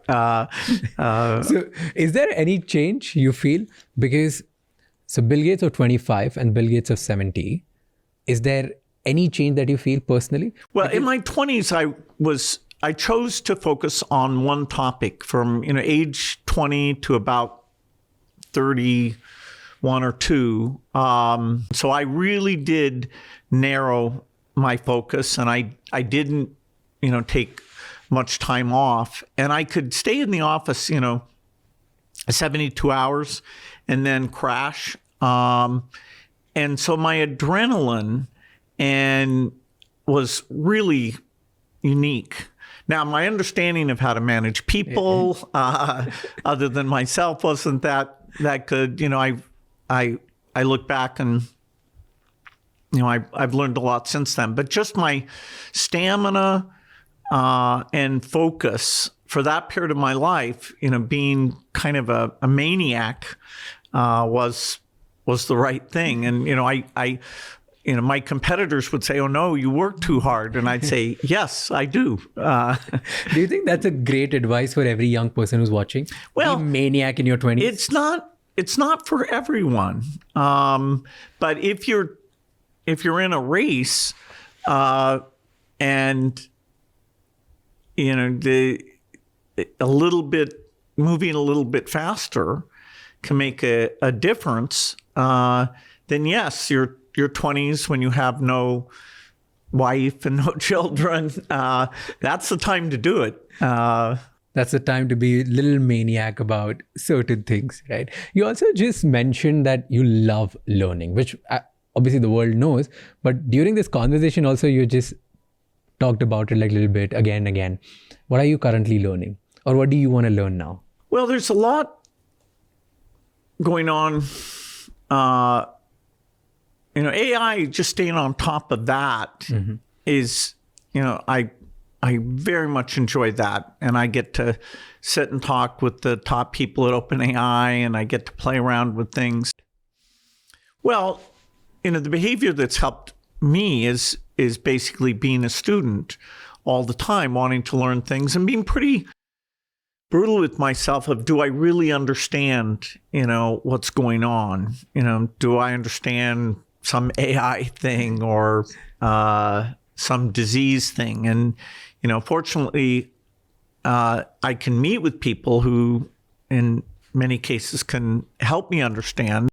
So is there any change you feel? Because so Bill Gates of 25 and Bill Gates of 70, is there any change that you feel personally? Well, in my 20s, I chose to focus on one topic from age 20 to about 31 or 2. So I really did narrow my focus, and I didn't take much time off, and I could stay in the office 72 hours and then crash. And so my adrenaline was really unique. Now, my understanding of how to manage people, other than myself, wasn't that good. I look back and I've learned a lot since then. But just my stamina and focus for that period of my life, being kind of a maniac, was the right thing. And my competitors would say, "Oh no, you work too hard," and I'd say, "Yes, I do." Do you think that's a great advice for every young person who's watching? Well, be maniac in your 20s. It's not for everyone. But if you're in a race, and moving a little bit faster can make a difference, then yes, your 20s, when you have no wife and no children, that's the time to do it. That's the time to be a little maniac about certain things, right? You also just mentioned that you love learning, which obviously the world knows. But during this conversation also, you just talked about it like a little bit again and again. What are you currently learning? Or what do you want to learn now? Well, there's a lot going on. AI, just staying on top of that is, I very much enjoy that. And I get to sit and talk with the top people at OpenAI, and I get to play around with things. Well, the behavior that's helped me is basically being a student all the time, wanting to learn things and being pretty brutal with myself of, do I really understand, what's going on? Do I understand some AI thing or some disease thing? And, fortunately, I can meet with people who, in many cases, can help me understand.